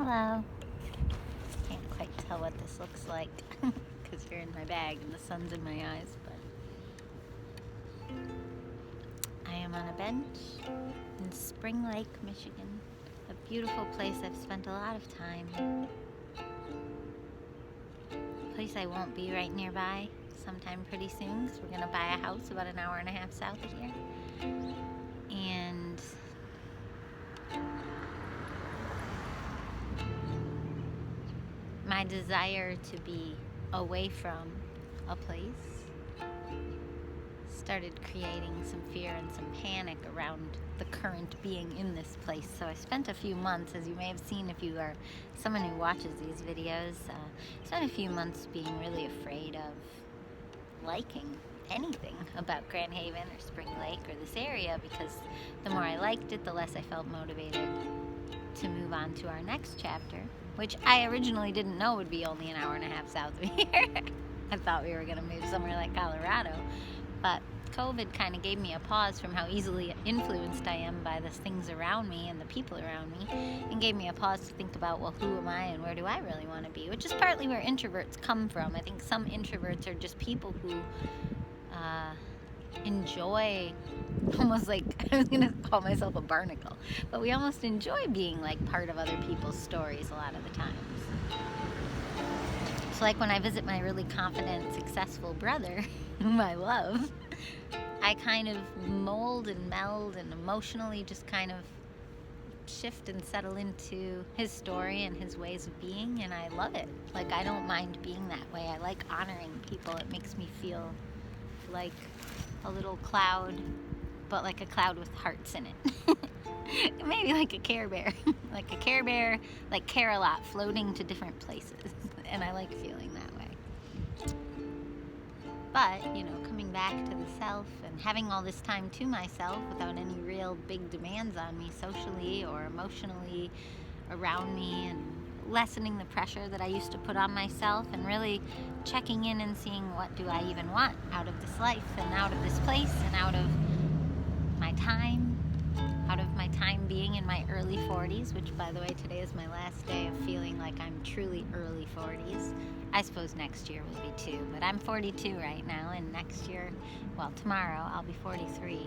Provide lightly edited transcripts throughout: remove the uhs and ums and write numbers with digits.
Hello. Can't quite tell what this looks like because you're in my bag and the sun's in my eyes, but I am on a bench in Spring Lake, Michigan. A beautiful place I've spent a lot of time. A place I won't be right nearby sometime pretty soon because we're going to buy a house about an hour and a half south of here. And my desire to be away from a place started creating some fear and some panic around the current being in this place. So I spent a few months, as you may have seen if you are someone who watches these videos, spent a few months being really afraid of liking anything about Grand Haven or Spring Lake or this area, because the more I liked it, the less I felt motivated to move on to our next chapter, which I originally didn't know would be only an hour and a half south of here. I thought we were going to move somewhere like Colorado, but COVID kind of gave me a pause from how easily influenced I am by the things around me and the people around me, and gave me a pause to think about, well, who am I and where do I really want to be, which is partly where introverts come from. I think some introverts are just people who enjoy, almost like, I was going to call myself a barnacle, but we almost enjoy being like part of other people's stories a lot of the times. So like when I visit my really confident, successful brother, whom I love, I kind of mold and meld and emotionally just kind of shift and settle into his story and his ways of being, and I love it. Like, I don't mind being that way. I like honoring people. It makes me feel like a little cloud, but like a cloud with hearts in it. Maybe like a Care Bear. Like a Care Bear, like care a lot, floating to different places. And I like feeling that way. But, you know, coming back to the self and having all this time to myself without any real big demands on me socially or emotionally around me, and lessening the pressure that I used to put on myself, and really checking in and seeing what do I even want out of this life and out of this place and out of my time being in my early 40s, which, by the way, today is my last day of feeling like I'm truly early 40s. I suppose next year will be too, but I'm 42 right now, and next year, well, tomorrow, I'll be 43.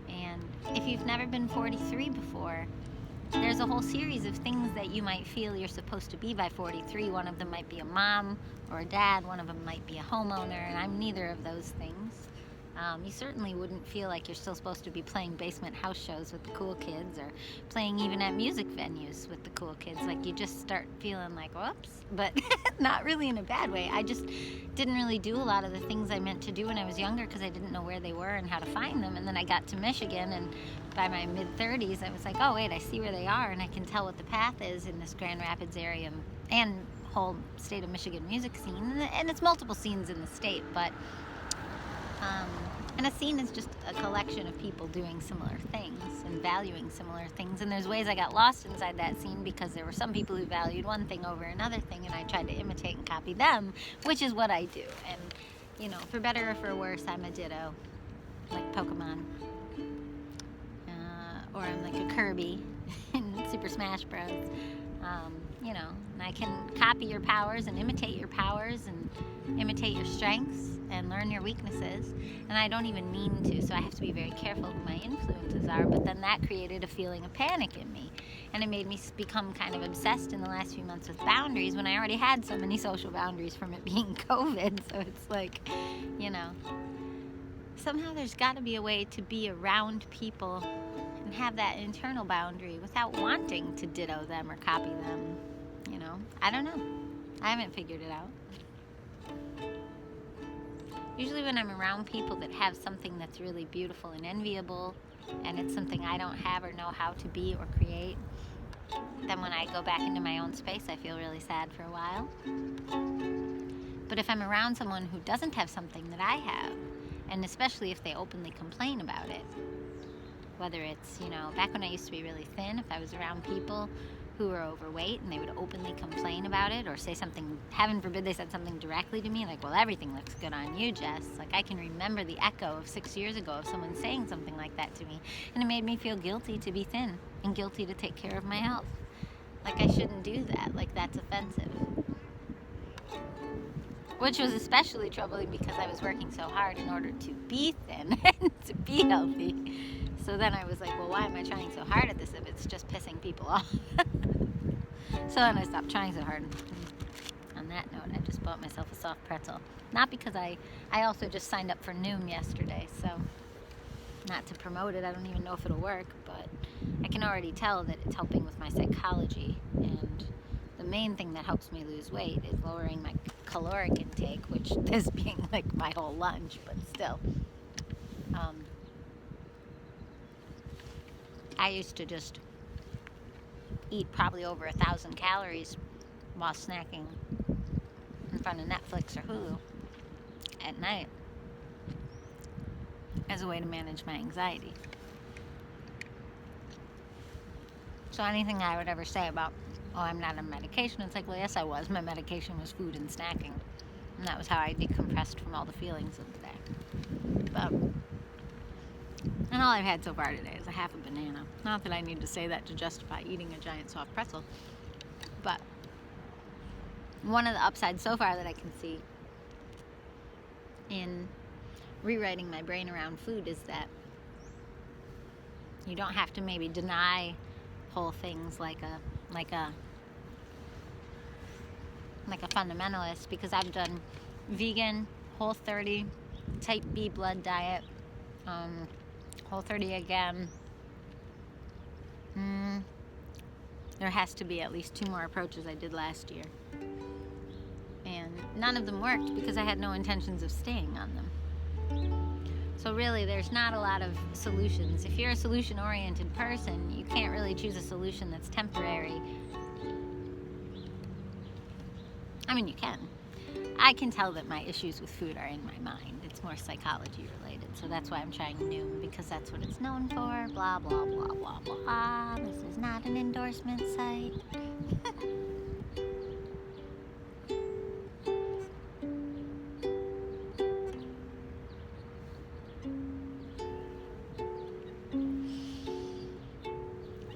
And if you've never been 43 before, there's a whole series of things that you might feel you're supposed to be by 43. One of them might be a mom or a dad. One of them might be a homeowner, and I'm neither of those things. You certainly wouldn't feel like you're still supposed to be playing basement house shows with the cool kids, or playing even at music venues with the cool kids. Like, you just start feeling like, whoops, but not really in a bad way. I just didn't really do a lot of the things I meant to do when I was younger because I didn't know where they were and how to find them. And then I got to Michigan, and by my mid-30s, I was like, oh, wait, I see where they are, and I can tell what the path is in this Grand Rapids area and whole state of Michigan music scene. And it's multiple scenes in the state, but and a scene is just a collection of people doing similar things and valuing similar things. And there's ways I got lost inside that scene because there were some people who valued one thing over another thing, and I tried to imitate and copy them, which is what I do. And, you know, for better or for worse, I'm a Ditto, like Pokemon. Or I'm like a Kirby in Super Smash Bros. You know, and I can copy your powers and imitate your powers and imitate your strengths and learn your weaknesses, and I don't even mean to, so I have to be very careful who my influences are. But then that created a feeling of panic in me, and it made me become kind of obsessed in the last few months with boundaries when I already had so many social boundaries from it being COVID. So it's like, you know, somehow there's got to be a way to be around people and have that internal boundary without wanting to ditto them or copy them. You know, I don't know. I haven't figured it out. Usually when I'm around people that have something that's really beautiful and enviable, and it's something I don't have or know how to be or create, then when I go back into my own space, I feel really sad for a while. But if I'm around someone who doesn't have something that I have, and especially if they openly complain about it, whether it's, you know, back when I used to be really thin, if I was around people who were overweight and they would openly complain about it or say something, heaven forbid they said something directly to me, like, well, everything looks good on you, Jess. Like, I can remember the echo of 6 years ago of someone saying something like that to me, and it made me feel guilty to be thin and guilty to take care of my health. Like, I shouldn't do that. Like, that's offensive. Which was especially troubling because I was working so hard in order to be thin and to be healthy. So then I was like, well, why am I trying so hard at this if it's just pissing people off? So then I stopped trying so hard. On that note, I just bought myself a soft pretzel. Not because I also just signed up for Noom yesterday, so not to promote it, I don't even know if it'll work, but I can already tell that it's helping with my psychology. And the main thing that helps me lose weight is lowering my caloric intake, which this being like my whole lunch, but still. I used to just eat probably over 1,000 calories while snacking in front of Netflix or Hulu at night as a way to manage my anxiety. So anything I would ever say about, oh, I'm not on medication, it's like, well, yes, I was. My medication was food and snacking. And that was how I decompressed from all the feelings of the day. And all I've had so far today is a half a banana. Not that I need to say that to justify eating a giant soft pretzel. But one of the upsides so far that I can see in rewriting my brain around food is that you don't have to maybe deny whole things like a fundamentalist, because I've done vegan, Whole30, type B blood diet, Whole30 again. There has to be at least 2 more approaches I did last year. And none of them worked because I had no intentions of staying on them. So really, there's not a lot of solutions. If you're a solution-oriented person, you can't really choose a solution that's temporary. I mean, you can. I can tell that my issues with food are in my mind. It's more psychology related. So that's why I'm trying Noom, because that's what it's known for. Blah, blah, blah, blah, blah. This is not an endorsement site.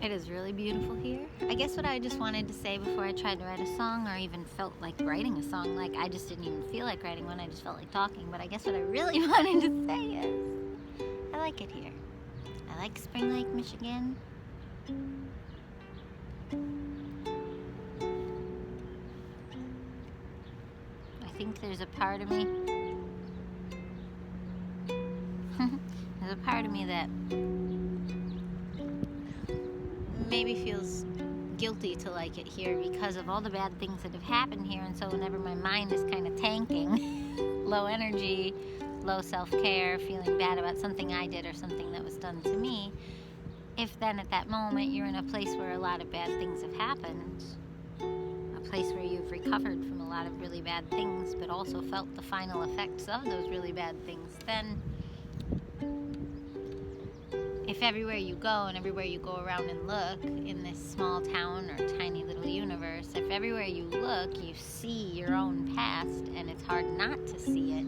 It is really beautiful here. I guess what I just wanted to say before I tried to write a song, or even felt like writing a song, like I just didn't even feel like writing one, I just felt like talking, but I guess what I really wanted to say is, I like it here. I like Spring Lake, Michigan. I think there's a part of me, that maybe feels guilty to like it here because of all the bad things that have happened here. And so whenever my mind is kind of tanking, low energy, low self-care, feeling bad about something I did or something that was done to me, if then at that moment you're in a place where a lot of bad things have happened, a place where you've recovered from a lot of really bad things but also felt the final effects of those really bad things, then if everywhere you go and everywhere you go around and look in this small town or tiny little universe, if everywhere you look you see your own past and it's hard not to see it,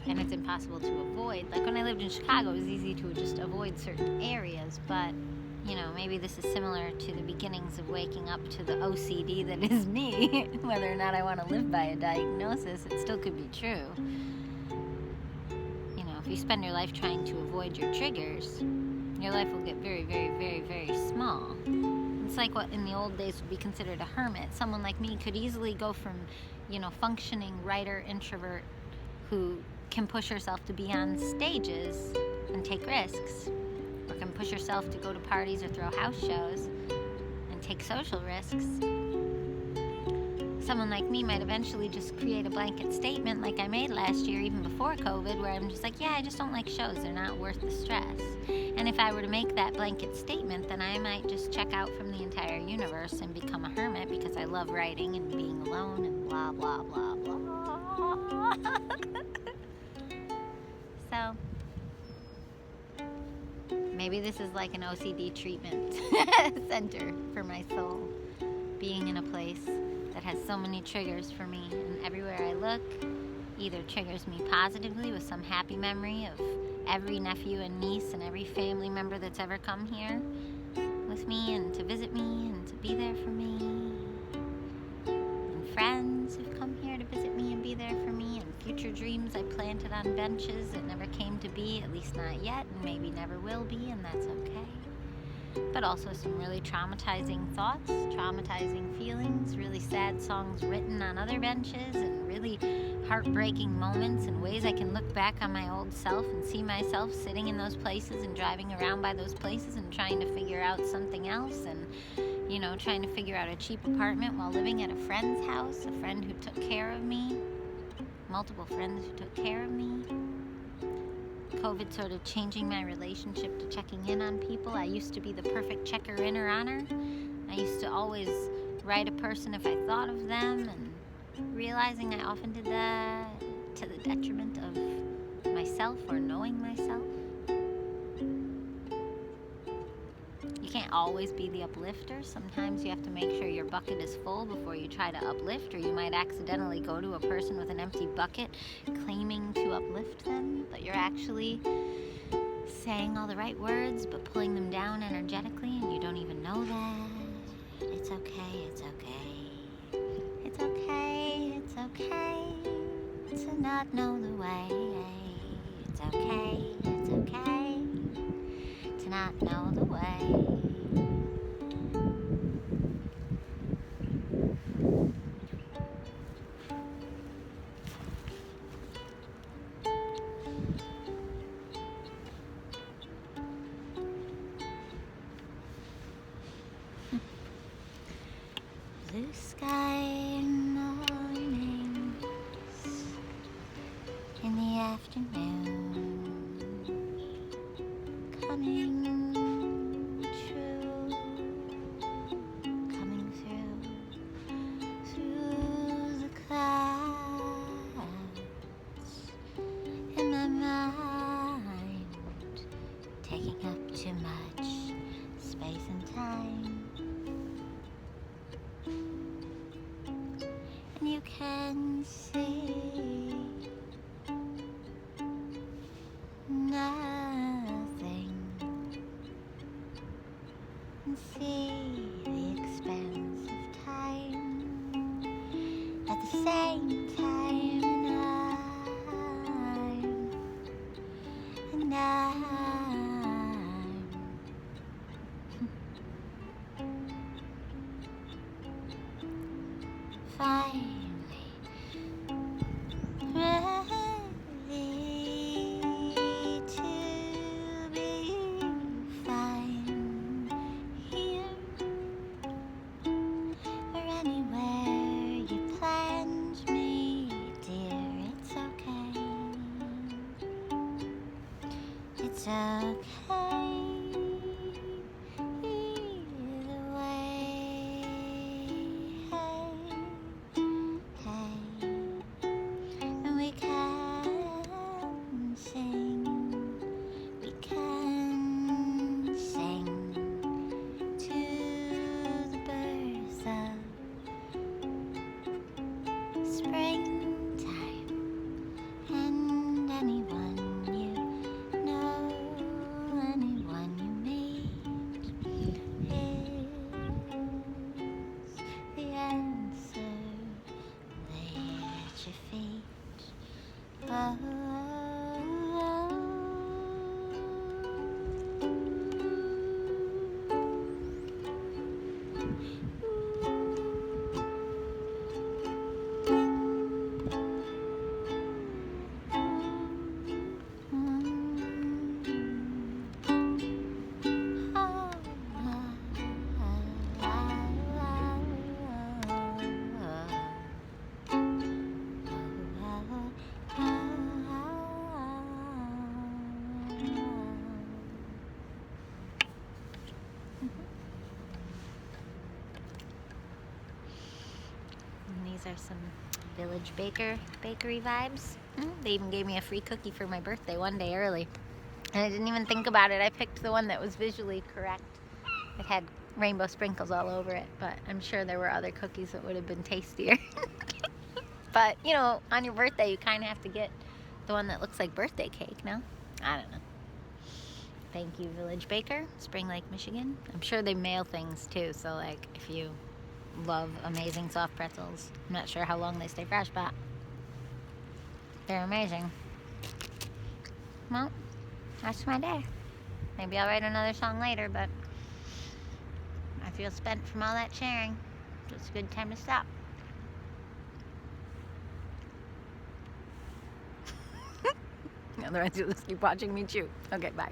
and it's impossible to avoid. Like when I lived in Chicago, it was easy to just avoid certain areas, but you know, maybe this is similar to the beginnings of waking up to the OCD that is me. Whether or not I want to live by a diagnosis, it still could be true. If you spend your life trying to avoid your triggers, your life will get very, very, very, very small. It's like what in the old days would be considered a hermit. Someone like me could easily go from, functioning writer, introvert, who can push herself to be on stages and take risks, or can push herself to go to parties or throw house shows and take social risks. Someone like me might eventually just create a blanket statement like I made last year, even before COVID, where I'm just like, yeah, I just don't like shows. They're not worth the stress. And if I were to make that blanket statement, then I might just check out from the entire universe and become a hermit because I love writing and being alone and blah, blah, blah, blah. So, maybe this is like an OCD treatment center for my soul, being in a place that has so many triggers for me, and everywhere I look either triggers me positively with some happy memory of every nephew and niece and every family member that's ever come here with me and to visit me and to be there for me. And friends who've come here to visit me and be there for me. And future dreams I planted on benches that never came to be, at least not yet, and maybe never will be, and that's okay. But also some really traumatizing thoughts, traumatizing feelings, really sad songs written on other benches, and really heartbreaking moments and ways I can look back on my old self and see myself sitting in those places and driving around by those places and trying to figure out something else, and trying to figure out a cheap apartment while living at a friend's house, a friend who took care of me, multiple friends who took care of me. COVID sort of changing my relationship to checking in on people. I used to be the perfect checker-inner-oner. I used to always write a person if I thought of them, and realizing I often did that to the detriment of myself or knowing myself. You can't always be the uplifter. Sometimes you have to make sure your bucket is full before you try to uplift, or you might accidentally go to a person with an empty bucket claiming to uplift them, but you're actually saying all the right words but pulling them down energetically, and you don't even know that. It's okay, it's okay. It's okay, it's okay to not know the way. It's okay, it's okay to not know the way. Blue sky mornings in the afternoon, coming true, coming through the clouds in my mind, taking up too much space and time. And you can see nothing, and see the expanse of time at the same time, and I'm finally ready to be fine here or anywhere you planned me, dear. It's okay. It's okay. Either way. And we can sing to the birth of springtime, and anyone you know, anyone you meet is the answer laid at your feet. Oh, and these are some Village bakery vibes. They even gave me a free cookie for my birthday one day early. And I didn't even think about it. I picked the one that was visually correct. It had rainbow sprinkles all over it, but I'm sure there were other cookies that would have been tastier. But, on your birthday, you kind of have to get the one that looks like birthday cake, no? I don't know. Thank you, Village Baker, Spring Lake, Michigan. I'm sure they mail things too, so like if you love amazing soft pretzels, I'm not sure how long they stay fresh, but they're amazing. Well, that's my day. Maybe I'll write another song later, but I feel spent from all that sharing. So it's a good time to stop. Otherwise you'll just keep watching me chew. Okay, bye.